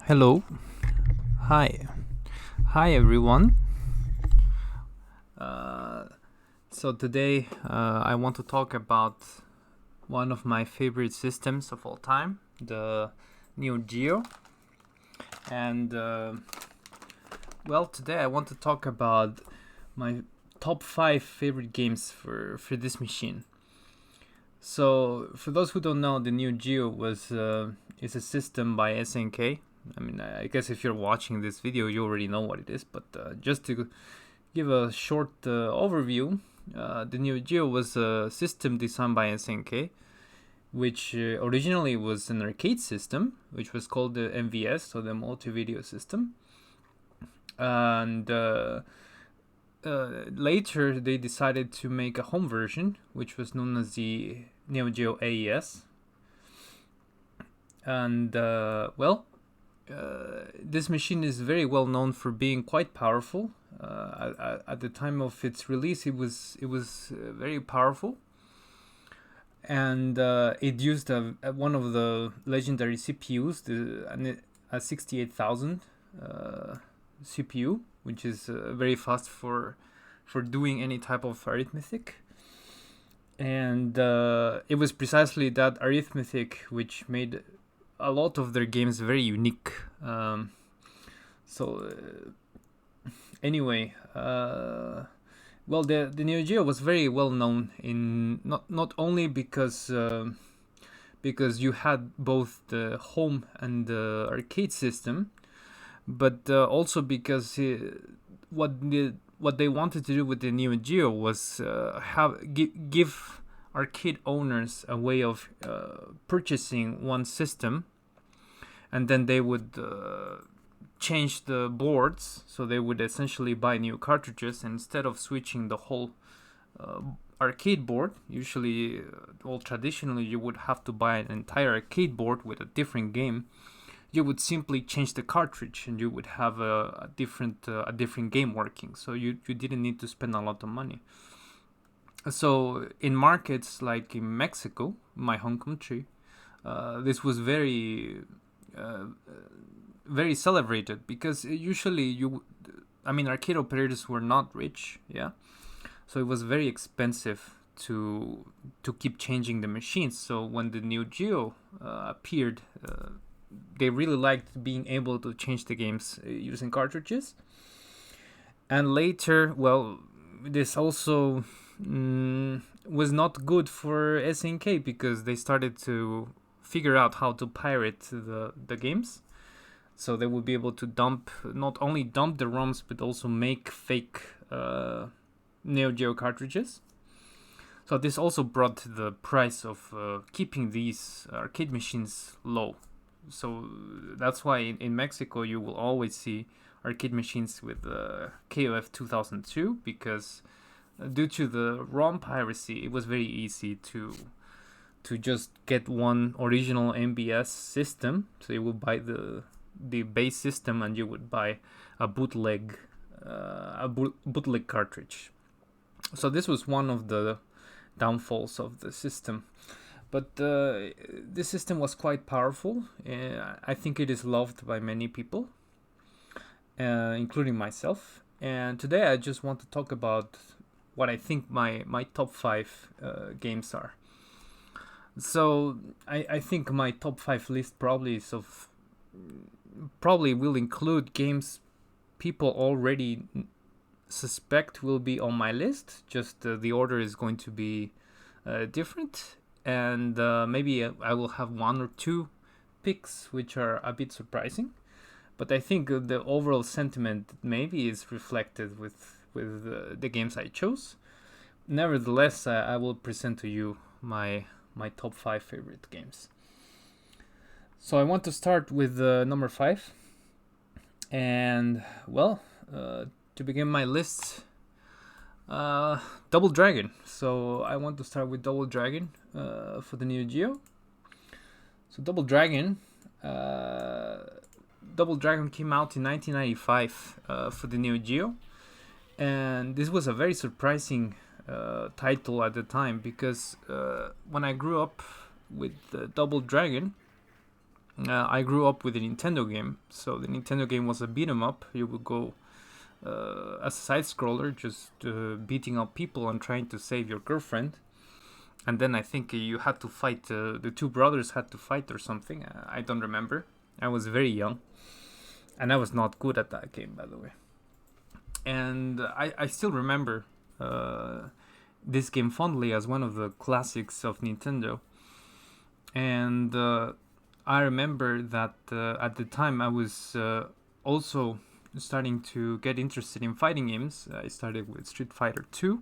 Hello. Hi. Hi, everyone. Uh, so today I want to talk about one of my favorite systems of all time, the NeoGeo. And today I want to talk about my top 5 favorite games for this machine. So, for those who don't know, the NeoGeo is a system by SNK. I mean, I guess if you're watching this video, you already know what it is. But just to give a short overview, the NeoGeo was a system designed by SNK, which originally was an arcade system, which was called the MVS, so the multi-video system. And later, they decided to make a home version, which was known as the NeoGeo AES. And this machine is very well known for being quite powerful. At the time of its release, it was very powerful, and it used one of the legendary CPUs, a 68,000 CPU, which is very fast for doing any type of arithmetic. And it was precisely that arithmetic which made a lot of their games very unique. Anyway, the NeoGeo was very well known in not only because you had both the home and the arcade system, but also because what they wanted to do with the NeoGeo was give arcade owners a way of purchasing one system, and then they would change the boards, so they would essentially buy new cartridges instead of switching the whole arcade board. Usually, traditionally, you would have to buy an entire arcade board with a different game. You would simply change the cartridge, and you would have a different game working. So you didn't need to spend a lot of money. So in markets like in Mexico, my home country, this was very celebrated, because usually arcade operators were not rich, yeah. So it was very expensive to keep changing the machines. So when the NeoGeo appeared, they really liked being able to change the games using cartridges. And later, this also was not good for SNK, because they started to figure out how to pirate the games. So they would be able to not only dump the ROMs, but also make fake NeoGeo cartridges. So this also brought the price of keeping these arcade machines low. So that's why in Mexico you will always see arcade machines with KOF 2002, because due to the ROM piracy, it was very easy to just get one original MBS system. So you would buy the base system, and you would buy a bootleg cartridge. So this was one of the downfalls of the system. But this system was quite powerful. I think it is loved by many people, including myself. And today I just want to talk about what I think my top 5 games are. So I think my top 5 list probably will include games people already suspect will be on my list. Just the order is going to be different, and maybe I will have 1 or 2 picks which are a bit surprising. But I think the overall sentiment maybe is reflected with the games I chose. Nevertheless, I will present to you my top 5 favorite games. So I want to start with number 5. And to begin my list, Double Dragon. So I want to start with Double Dragon for the NeoGeo. So Double Dragon came out in 1995 for the NeoGeo, and this was a very surprising title at the time, because when I grew up with Double Dragon, I grew up with a Nintendo game, so the Nintendo game was a beat 'em up. You would go as a side scroller, just beating up people and trying to save your girlfriend. And then I think you had to fight. The two brothers had to fight or something. I don't remember. I was very young, and I was not good at that game, by the way. And I still remember this game fondly as one of the classics of Nintendo. And I remember that at the time I was also starting to get interested in fighting games. I started with Street Fighter 2,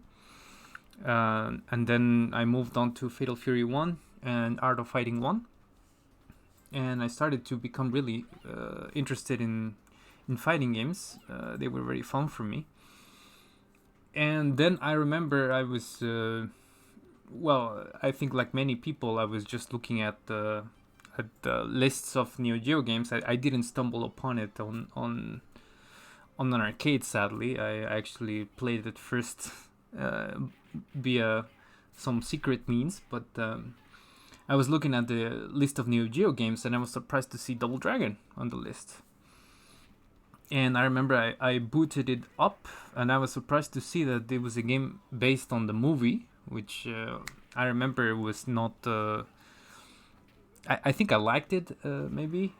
and then I moved on to Fatal Fury 1 and Art of Fighting 1. And I started to become really interested in fighting games. They were very fun for me. And then I remember I was, I think like many people, I was just looking at the lists of NeoGeo games. I didn't stumble upon it on an arcade, sadly. I actually played it first via some secret means, but I was looking at the list of NeoGeo games and I was surprised to see Double Dragon on the list. And I remember I booted it up and I was surprised to see that it was a game based on the movie, which I remember was not... I think I liked it, maybe.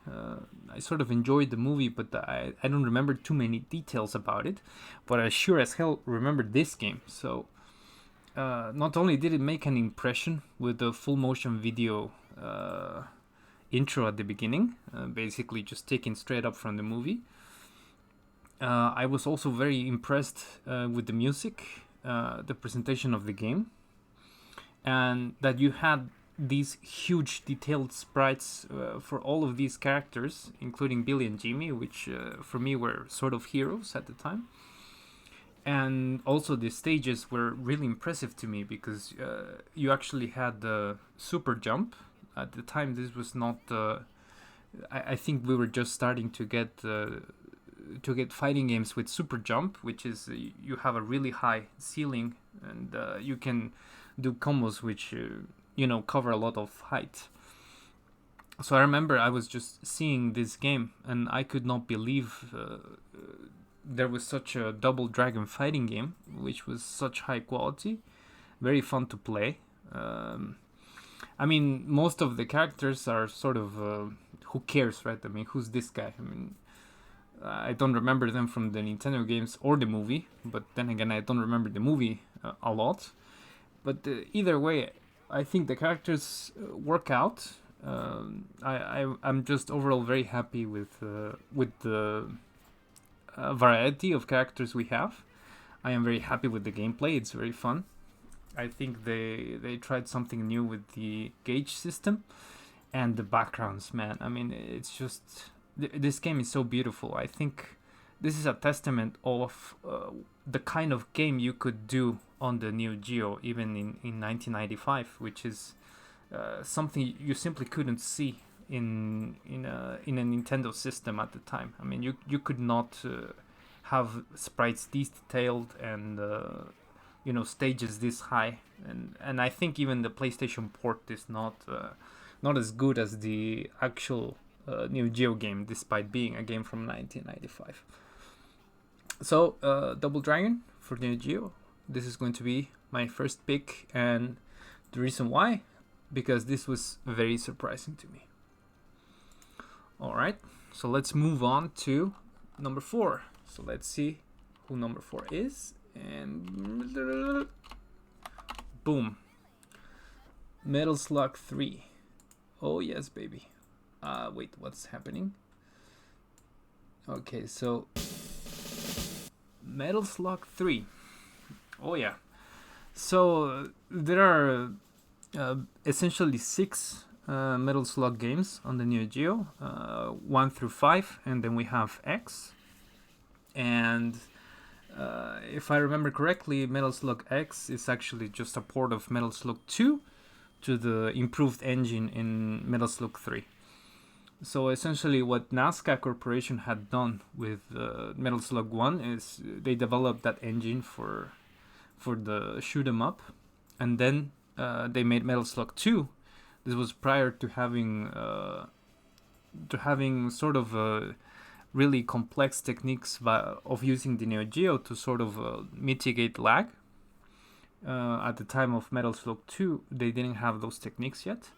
I sort of enjoyed the movie, but I don't remember too many details about it. But I sure as hell remember this game. So not only did it make an impression with the full motion video intro at the beginning, basically just taken straight up from the movie, I was also very impressed with the music, the presentation of the game, and that you had these huge detailed sprites for all of these characters, including Billy and Jimmy, which for me were sort of heroes at the time. And also the stages were really impressive to me because you actually had the super jump. At the time this was not... I think we were just starting to get fighting games with super jump, which is you have a really high ceiling and you can do combos which... cover a lot of height. So I remember I was just seeing this game and I could not believe there was such a Double Dragon fighting game, which was such high quality, very fun to play. I mean, most of the characters are sort of who cares, right? I mean, who's this guy? I mean, I don't remember them from the Nintendo games or the movie, but then again, I don't remember the movie a lot. But either way, I think the characters work out. I'm just overall very happy with the variety of characters we have. I am very happy with the gameplay. It's very fun. I think they tried something new with the gauge system and the backgrounds, man. I mean, it's just... this game is so beautiful. I think this is a testament of the kind of game you could do on the NeoGeo even in 1995, which is something you simply couldn't see in a Nintendo system at the time. I mean, you could not have sprites this detailed and stages this high, and I think even the PlayStation port is not as good as the actual NeoGeo game, despite being a game from 1995. So Double Dragon for NeoGeo. This is going to be my first pick, and the reason why, because this was very surprising to me. Alright, so let's move on to number 4. So let's see who number 4 is, and boom, Metal Slug 3. Oh yes, baby. Wait, what's happening? Okay, so Metal Slug 3. Oh yeah. So there are essentially 6 Metal Slug games on the NeoGeo, 1 through 5, and then we have X. And if I remember correctly, Metal Slug X is actually just a port of Metal Slug 2 to the improved engine in Metal Slug 3. So essentially what Nazca Corporation had done with Metal Slug 1 is they developed that engine for the shoot 'em up, and then they made Metal Slug 2. This was prior to having having sort of really complex techniques of using the NeoGeo to sort of mitigate lag. At the time of Metal Slug 2, they didn't have those techniques yet.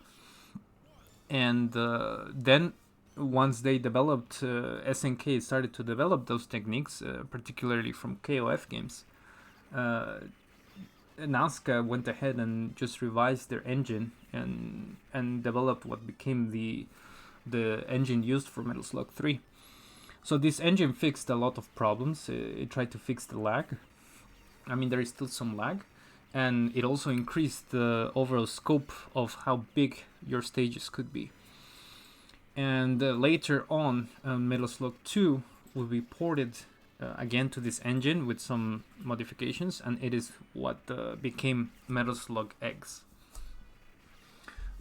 And then once they developed, SNK started to develop those techniques, particularly from KOF games. Nazca went ahead and just revised their engine and developed what became the engine used for Metal Slug 3. So this engine fixed a lot of problems. It tried to fix the lag. I mean, there is still some lag. And it also increased the overall scope of how big your stages could be. And later on, Metal Slug 2 will be ported again to this engine with some modifications, and it is what became Metal Slug X.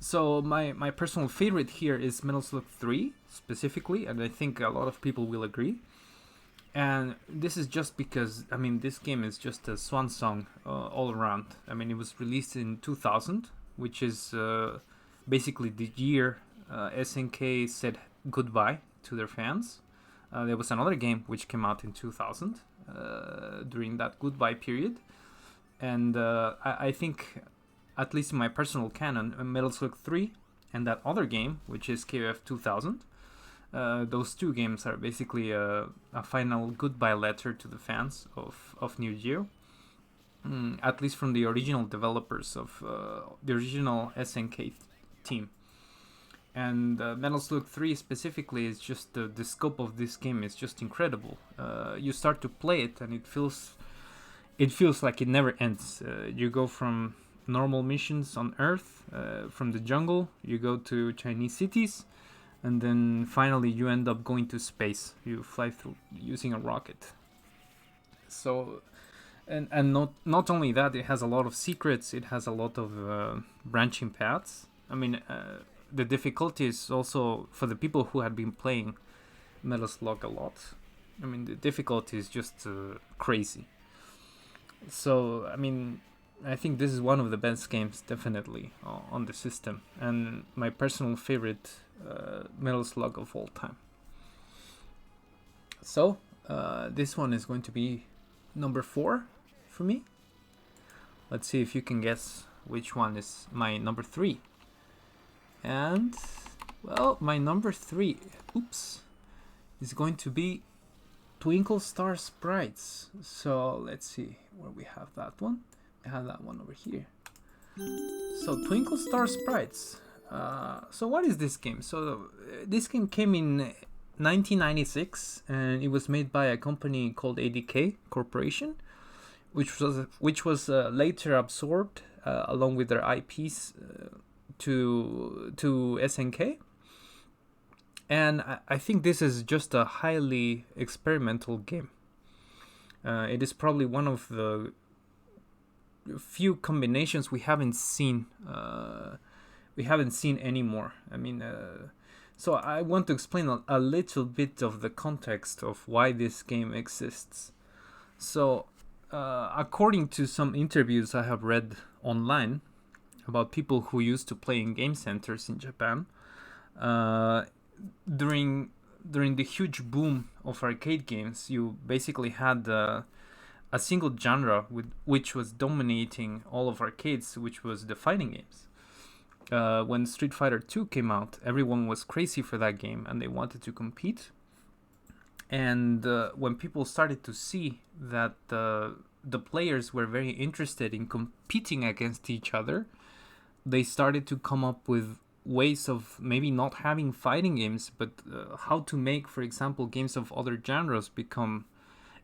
So my personal favorite here is Metal Slug 3 specifically, and I think a lot of people will agree. And this is just because, I mean, this game is just a swan song all around. I mean, it was released in 2000, which is basically the year SNK said goodbye to their fans. There was another game which came out in 2000 during that goodbye period. And I think, at least in my personal canon, Metal Slug 3 and that other game, which is KOF 2000, those two games are basically a final goodbye letter to the fans of NeoGeo. At least from the original developers of the original SNK team. And Metal Slug 3 specifically is just the scope of this game is just incredible. You start to play it and it feels like it never ends. You go from normal missions on Earth, from the jungle, you go to Chinese cities, and then finally you end up going to space. You fly through using a rocket. So, and not only that, it has a lot of secrets. It has a lot of branching paths. I mean, the difficulty is also for the people who had been playing Metal Slug a lot. I mean, the difficulty is just crazy. So, I mean, I think this is one of the best games, definitely, on the system, and my personal favorite Metal Slug of all time. So, this one is going to be number 4 for me. Let's see if you can guess which one is my number 3. And, well, my number 3, is going to be Twinkle Star Sprites. So, let's see where we have that one. I have that one over here. So, Twinkle Star Sprites. So what is this game? So this game came in 1996, and it was made by a company called ADK Corporation, which was later absorbed along with their IPs to SNK. And I think this is just a highly experimental game. It is probably one of the few combinations we haven't seen anymore. I mean, so I want to explain a little bit of the context of why this game exists. So, according to some interviews I have read online about people who used to play in game centers in Japan, during the huge boom of arcade games, you basically had a single genre which was dominating all of arcades, which was the fighting games. When Street Fighter 2 came out, everyone was crazy for that game and they wanted to compete. And when people started to see that the players were very interested in competing against each other, they started to come up with ways of maybe not having fighting games, but how to make, for example, games of other genres become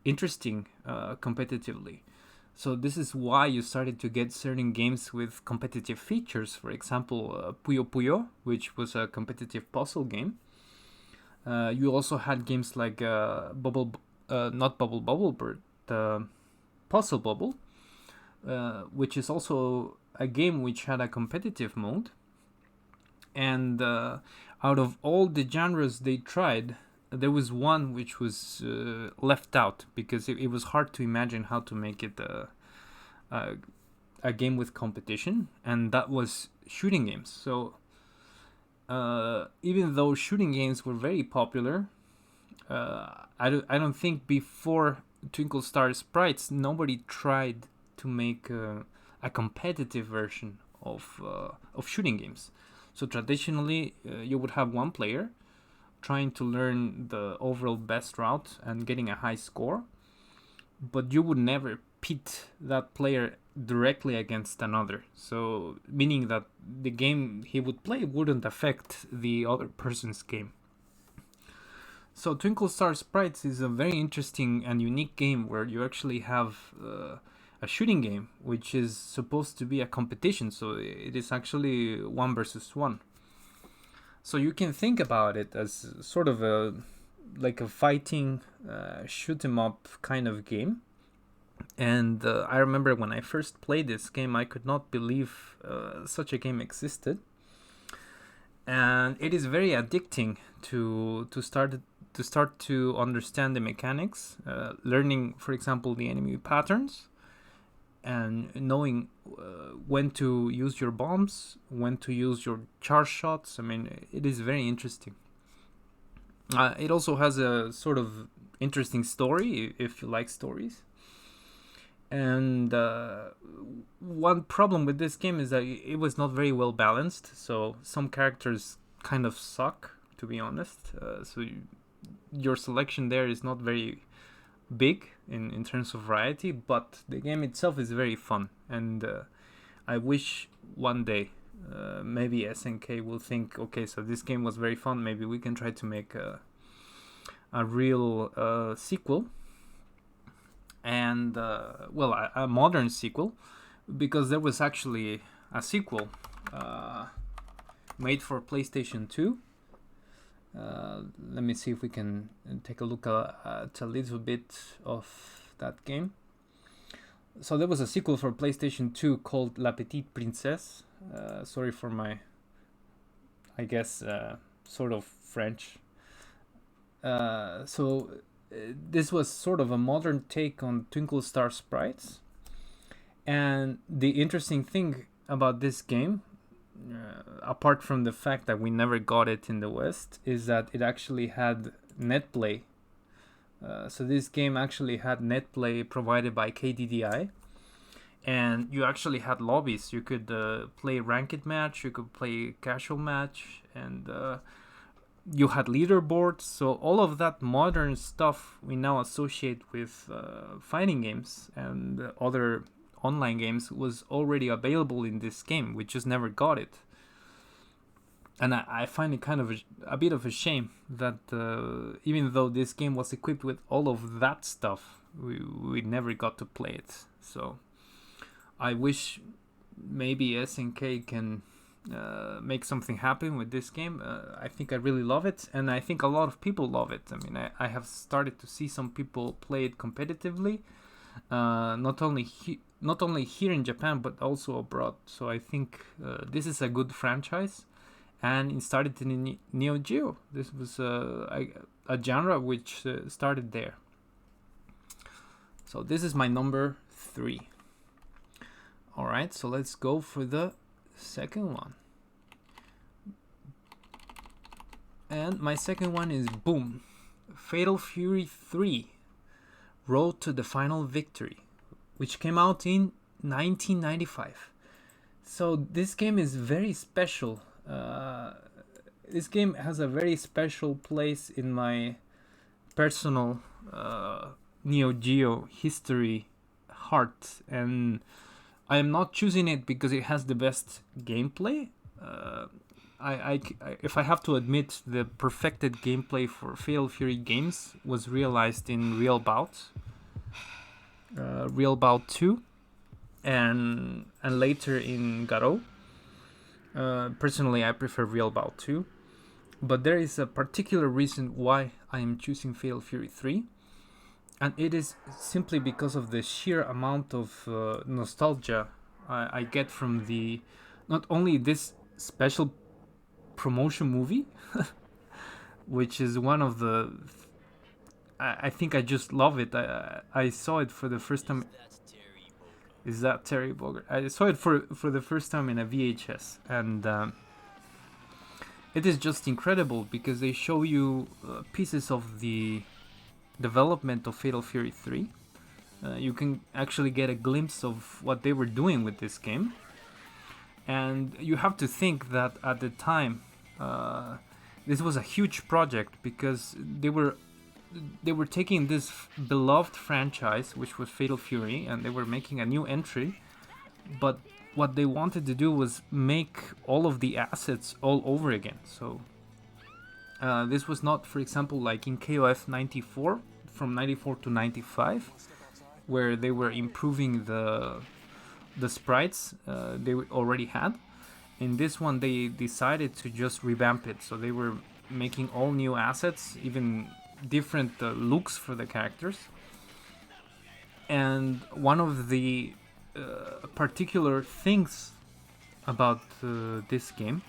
interesting competitively. So this is why you started to get certain games with competitive features. For example, Puyo Puyo, which was a competitive puzzle game. You also had games like not Bubble Bubble, but Puzzle Bubble, which is also a game which had a competitive mode. And out of all the genres they tried, there was one which was left out because it was hard to imagine how to make it a game with competition, and that was shooting games. So even though shooting games were very popular, I don't think before Twinkle Star Sprites nobody tried to make a competitive version of shooting games. So traditionally, you would have one player trying to learn the overall best route and getting a high score, but you would never pit that player directly against another. So meaning that the game he would play wouldn't affect the other person's game. So Twinkle Star Sprites is a very interesting and unique game where you actually have a shooting game, which is supposed to be a competition. So it is actually 1 versus 1. So you can think about it as sort of a fighting shoot 'em up kind of game. And I remember when I first played this game, I could not believe such a game existed. And it is very addicting to start to understand the mechanics, learning, for example, the enemy patterns, and knowing when to use your bombs, when to use your charge shots. I mean, it is very interesting. It also has a sort of interesting story if you like stories. And one problem with this game is that it was not very well balanced. So some characters kind of suck, to be honest. So your selection there is not very big in terms of variety, but the game itself is very fun. And I wish one day maybe SNK will think, okay, so this game was very fun. Maybe we can try to make a real sequel. And a modern sequel, because there was actually a sequel made for PlayStation 2. Let me see if we can take a look at a little bit of that game. So there was a sequel for PlayStation 2 called La Petite Princess. Sorry for my, I guess, sort of French. This was sort of a modern take on Twinkle Star Sprites. And the interesting thing about this game, apart from the fact that we never got it in the West, is that it actually had netplay. So this game actually had netplay provided by KDDI. And you actually had lobbies. You could play ranked match, you could play casual match, and you had leaderboards. So all of that modern stuff we now associate with fighting games and other online games was already available in this game. We just never got it. And I find it kind of a bit of a shame that even though this game was equipped with all of that stuff, we never got to play it. So I wish maybe SNK can make something happen with this game. I think I really love it, and I think a lot of people love it. I mean, I have started to see some people play it competitively, not only here in Japan but also abroad. So I think this is a good franchise, and it started in NeoGeo. This was a genre which started there. So this is my number 3. All right, so let's go for the second one. And my second one is boom, Fatal Fury 3 Road to the Final Victory, which came out in 1995. So this game is very special. This game has a very special place in my personal NeoGeo history heart, and I am not choosing it because it has the best gameplay. If I have to admit, the perfected gameplay for Fatal Fury games was realized in Real Bout 2, and later in Garou. Personally, I prefer Real Bout 2, but there is a particular reason why I am choosing Fatal Fury 3. And it is simply because of the sheer amount of nostalgia I get from not only this special promotion movie, which is one of the... I think I just love it. I saw it for the first time. Is that Terry Bogard? I saw it for the first time in a VHS, and it is just incredible because they show you pieces of the development of Fatal Fury 3. You can actually get a glimpse of what they were doing with this game. And you have to think that at the time, this was a huge project because they were taking this beloved franchise, which was Fatal Fury, and they were making a new entry. But what they wanted to do was make all of the assets all over again. So this was not, for example, like in KOF 94, from 94 to 95, where they were improving the sprites they already had. In this one, they decided to just revamp it. So they were making all new assets, even different looks for the characters. And one of the particular things about this game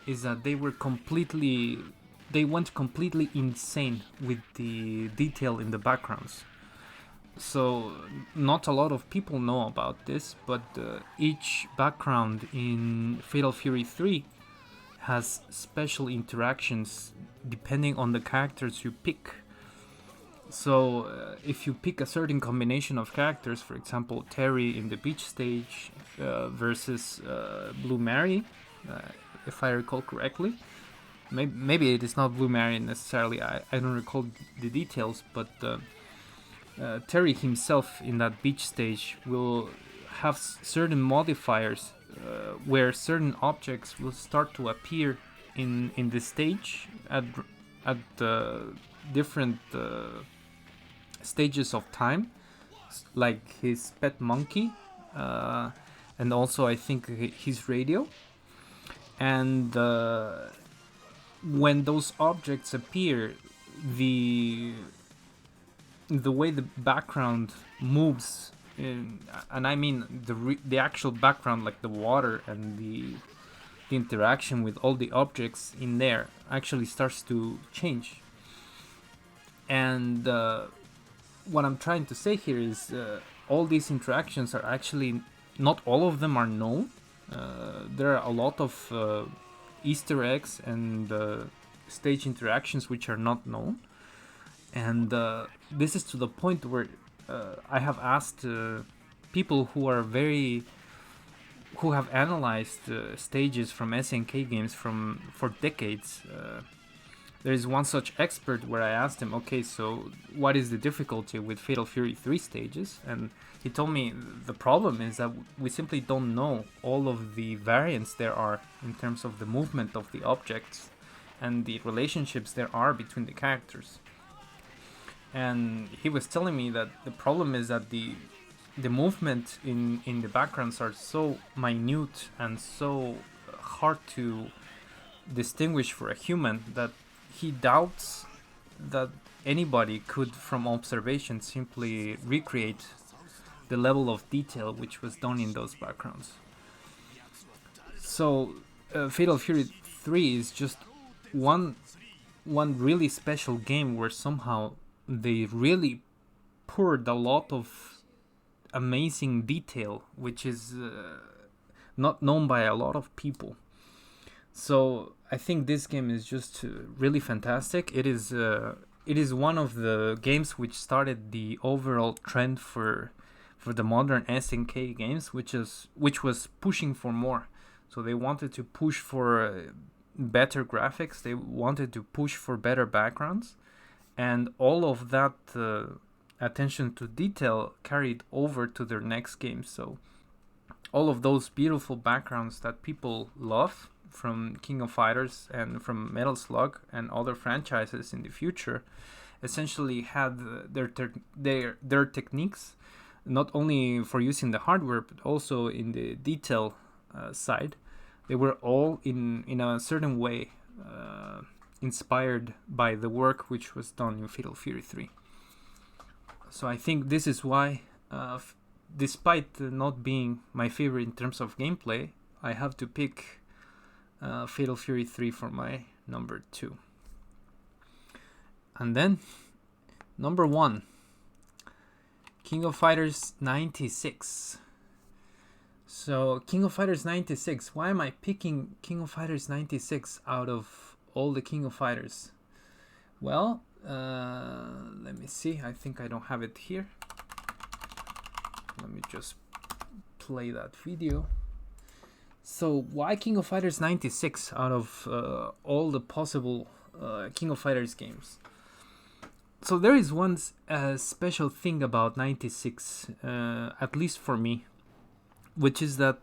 is that they went completely insane with the detail in the backgrounds. So not a lot of people know about this, but each background in Fatal Fury 3 has special interactions depending on the characters you pick. So if you pick a certain combination of characters, for example Terry in the beach stage versus Blue Mary, if I recall correctly, maybe it is not Blue Mary necessarily, I don't recall the details, but Terry himself in that beach stage will have certain modifiers where certain objects will start to appear in the stage at different stages of time, like his pet monkey, and also I think his radio. And when those objects appear, the way the background moves, and I mean the actual background, like the water and the interaction with all the objects in there, actually starts to change. And what I'm trying to say here is all these interactions are actually, not all of them are known. There are a lot of Easter eggs and stage interactions which are not known. And this is to the point where I have asked people who have analyzed stages from SNK games for decades. There is one such expert where I asked him, okay, so what is the difficulty with Fatal Fury 3 stages? And he told me the problem is that we simply don't know all of the variants there are in terms of the movement of the objects and the relationships there are between the characters. And he was telling me that the problem is that the movement in the backgrounds are so minute and so hard to distinguish for a human that he doubts that anybody could, from observation, simply recreate the level of detail which was done in those backgrounds. So Fatal Fury 3 is just one really special game where somehow they really poured a lot of amazing detail, which is not known by a lot of people. So I think this game is just really fantastic. It is one of the games which started the overall trend for the modern SNK games, which was pushing for more. So they wanted to push for better graphics. They wanted to push for better backgrounds. And all of that attention to detail carried over to their next game. So all of those beautiful backgrounds that people love from King of Fighters and from Metal Slug and other franchises in the future essentially had their techniques, not only for using the hardware but also in the detail side. They were all in a certain way inspired by the work which was done in Fatal Fury 3. So I think this is why, despite not being my favorite in terms of gameplay, I have to pick Fatal Fury 3 for my number 2. And then, number 1, King of Fighters 96. So King of Fighters 96. Why am I picking King of Fighters 96 out of all the King of Fighters? Well, let me see. I think I don't have it here. Let me just play that video. So why King of Fighters 96 out of all the possible King of Fighters games? So there is one special thing about 96, at least for me, which is that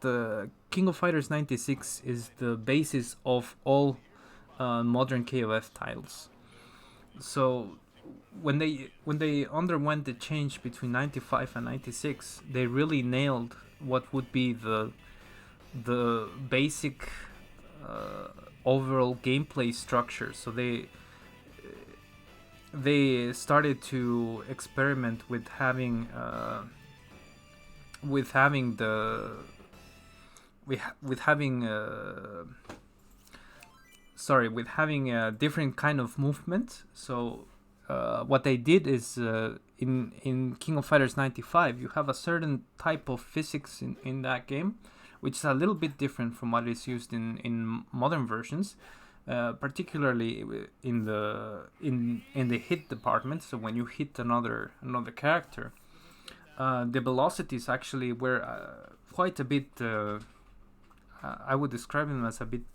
King of Fighters 96 is the basis of all modern KOF titles. So when they underwent the change between 95 and 96, they really nailed what would be the basic overall gameplay structure. So they started to experiment with having a different kind of movement. So what they did is in King of Fighters 95, you have a certain type of physics in that game, which is a little bit different from what is used in modern versions, particularly in the hit department. So when you hit another character, the velocities actually were quite a bit. I would describe them as a bit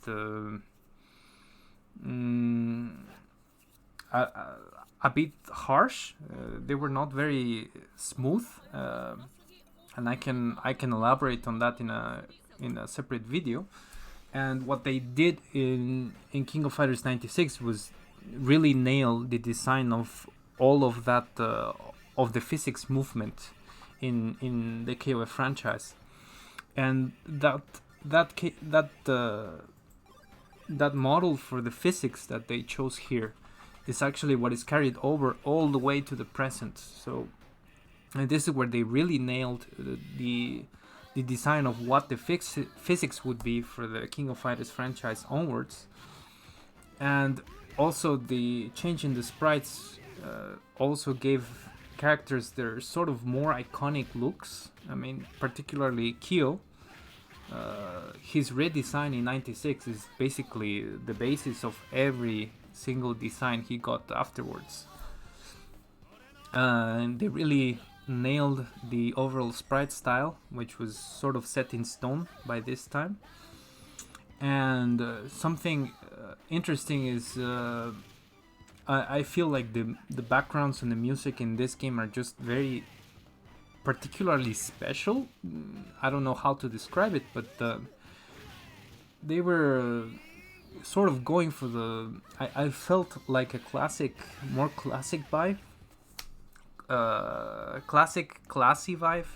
a bit harsh. They were not very smooth, and I can elaborate on that in a separate video. And what they did in King of Fighters 96 was really nail the design of all of that of the physics movement in the KOF franchise, and that model for the physics that they chose here is actually what is carried over all the way to the present. So, and this is where they really nailed the design of what the physics would be for the King of Fighters franchise onwards. And also the change in the sprites also gave characters their sort of more iconic looks. I mean, particularly Kyo. His redesign in 96 is basically the basis of every single design he got afterwards. And they really nailed the overall sprite style, which was sort of set in stone by this time. And something interesting is I feel like the backgrounds and the music in this game are just very particularly special. I don't know how to describe it, but they were sort of going for the... I felt like a more classic vibe. Classy vibe.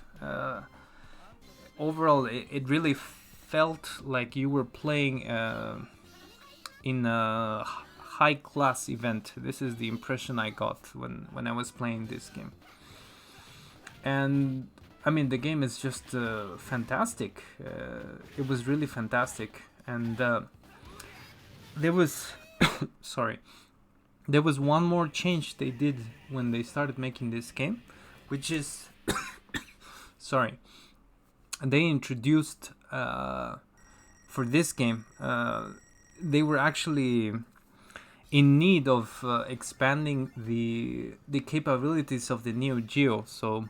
Overall, it really felt like you were playing in a high-class event. This is the impression I got when I was playing this game. And I mean, the game is just fantastic. It was really fantastic. And there was there was one more change they did when they started making this game, which is they introduced for this game, they were actually in need of expanding the capabilities of the NeoGeo. So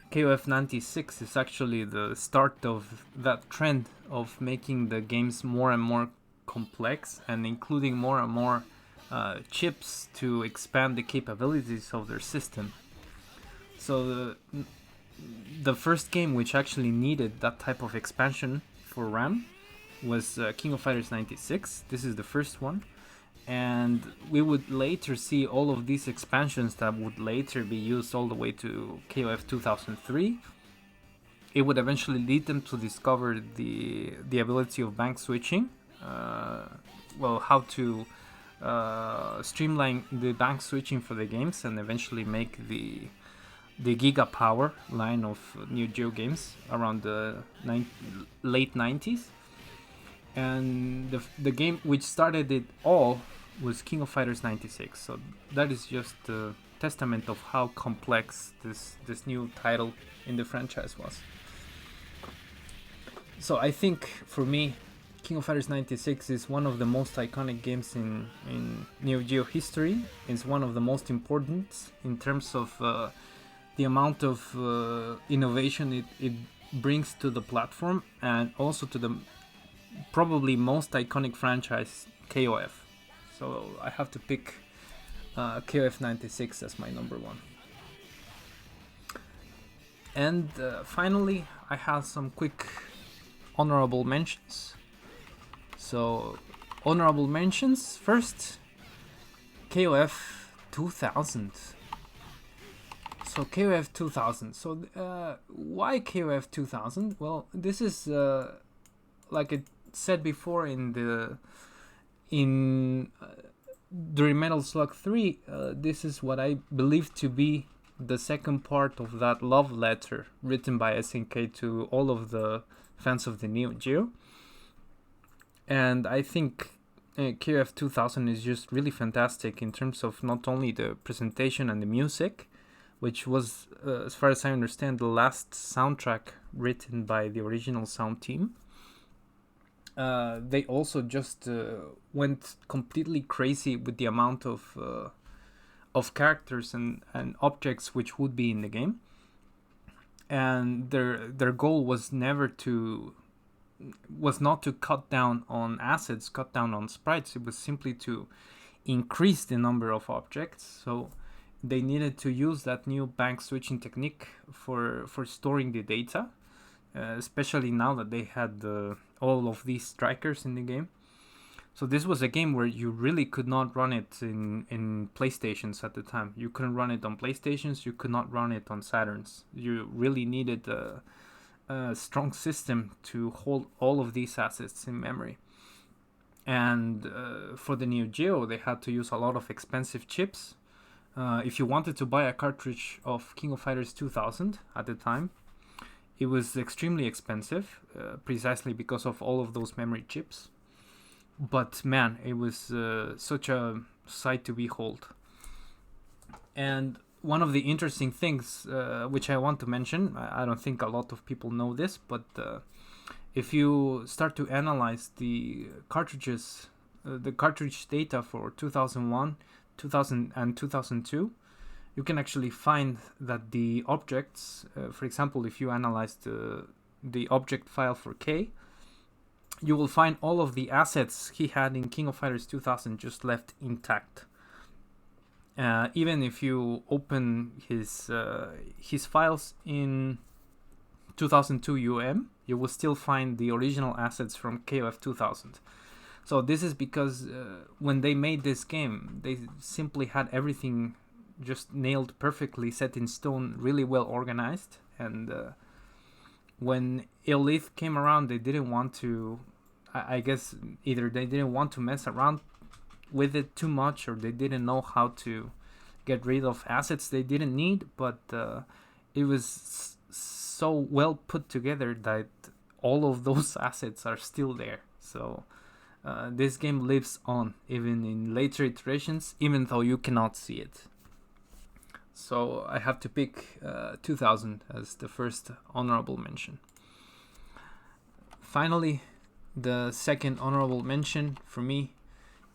KOF 96 is actually the start of that trend of making the games more and more complex and including more and more chips to expand the capabilities of their system. So the first game which actually needed that type of expansion for RAM was King of Fighters 96. This is the first one. And we would later see all of these expansions that would later be used all the way to KOF 2003. It would eventually lead them to discover the ability of bank switching. How to streamline the bank switching for the games and eventually make the Giga Power line of NeoGeo games around the late 90s. And the game which started it all was King of Fighters 96. So that is just a testament of how complex this new title in the franchise was. So I think for me, King of Fighters 96 is one of the most iconic games in NeoGeo history. It's one of the most important in terms of the amount of innovation it brings to the platform, and also to the probably most iconic franchise, KOF. So I have to pick KOF 96 as my number one. And finally, I have some quick honorable mentions. So, honorable mentions first, KOF 2000. So, KOF 2000. So, why KOF 2000? Well, this is like I said before during Metal Slug 3. This is what I believe to be the second part of that love letter written by SNK to all of the fans of the NeoGeo. And I think KOF 2000 is just really fantastic in terms of not only the presentation and the music, which was, as far as I understand, the last soundtrack written by the original sound team. They also just went completely crazy with the amount of characters and objects which would be in the game, and their goal was not to cut down on assets, cut down on sprites. It was simply to increase the number of objects. So they needed to use that new bank switching technique for storing the data, especially now that they had all of these strikers in the game. So this was a game where you really could not run it in PlayStations at the time. You couldn't run it on PlayStations. You could not run it on Saturns. You really needed a strong system to hold all of these assets in memory. And for the NeoGeo, they had to use a lot of expensive chips. If you wanted to buy a cartridge of King of Fighters 2000 at the time, it was extremely expensive, precisely because of all of those memory chips. But man, it was such a sight to behold. And one of the interesting things which I want to mention, I don't think a lot of people know this, but if you start to analyze the cartridges, the cartridge data for 2001, 2000, and 2002, you can actually find that the objects, for example, if you analyze the object file for K, you will find all of the assets he had in King of Fighters 2000 just left intact. Even if you open his files in 2002 you will still find the original assets from KOF 2000. So this is because when they made this game, they simply had everything just nailed perfectly, set in stone, really well organized. And when Illith came around, they didn't want to, I guess either they didn't want to mess around with it too much, or they didn't know how to get rid of assets they didn't need, but it was so well put together that all of those assets are still there. So this game lives on even in later iterations, even though you cannot see it. So I have to pick 2000 as the first honorable mention. Finally, the second honorable mention for me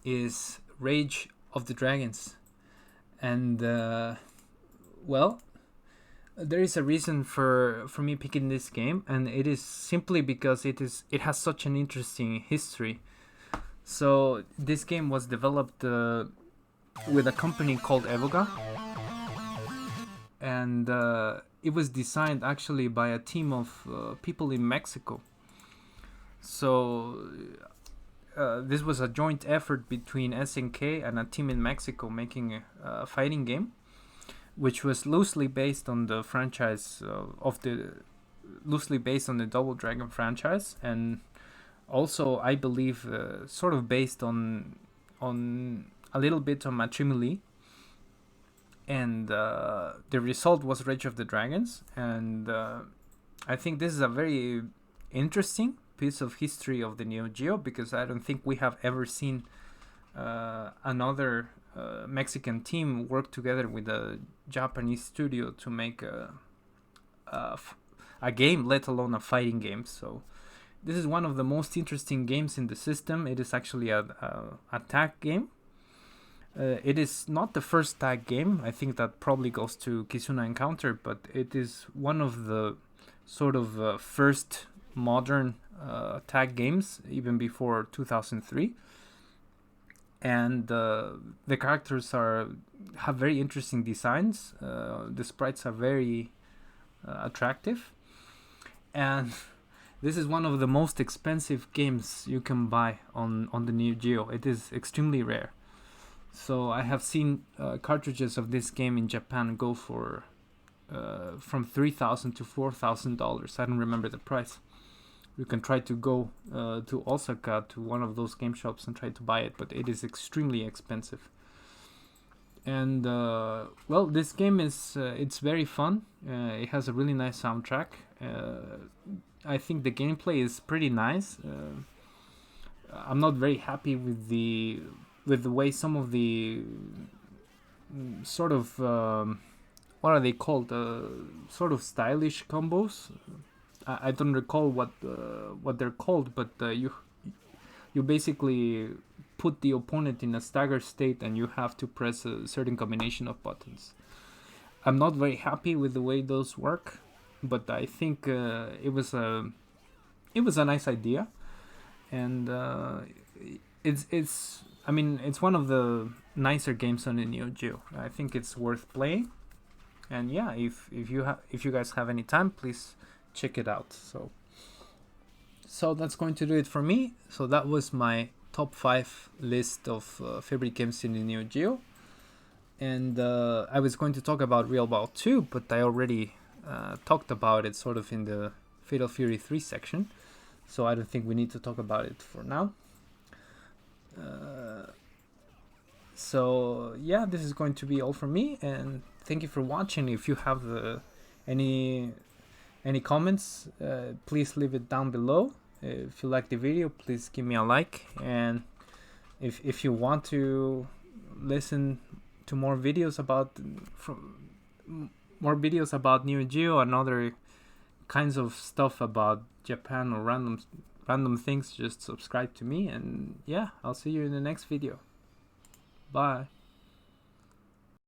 is Rage of the Dragons. And well, there is a reason for me picking this game, and it is simply because it has such an interesting history. So this game was developed with a company called Evoga, and it was designed actually by a team of people in Mexico. So this was a joint effort between SNK and a team in Mexico making a fighting game, which was loosely based on the franchise loosely based on the Double Dragon franchise, and also I believe sort of based on a little bit on Matrimony. And the result was Rage of the Dragons, and I think this is a very interesting piece of history of the NeoGeo, because I don't think we have ever seen another Mexican team work together with a Japanese studio to make a game, let alone a fighting game. So this is one of the most interesting games in the system. It is actually a tag game. It is not the first tag game. I think that probably goes to Kizuna Encounter, but it is one of the sort of first modern tag games, even before 2003. And the characters have very interesting designs. The sprites are very attractive, and this is one of the most expensive games you can buy on the NeoGeo. It is extremely rare. So I have seen cartridges of this game in Japan go for from $3,000 to $4,000. I don't remember the price. You can try to go to Osaka to one of those game shops and try to buy it, but it is extremely expensive. And well, this game is it's very fun. It has a really nice soundtrack. I think the gameplay is pretty nice. I'm not very happy with the way some of the sort of what are they called? Sort of stylish combos. I don't recall what they're called, but you basically put the opponent in a staggered state and you have to press a certain combination of buttons. I'm not very happy with the way those work, but I think it was a nice idea, and it's one of the nicer games on the NeoGeo. I think it's worth playing, and yeah, if you guys have any time, please check it out. So that's going to do it for me. So that was my top 5 list of favorite games in the NeoGeo, and I was going to talk about Real Ball 2, but I already talked about it sort of in the Fatal Fury 3 section, so I don't think we need to talk about it for now. So yeah, this is going to be all from me, and thank you for watching. If you have any comments, please leave it down below. If you like the video, please give me a like, and if you want to listen to more videos about NeoGeo and other kinds of stuff about Japan or random things, just subscribe to me, and yeah, I'll see you in the next video. Bye.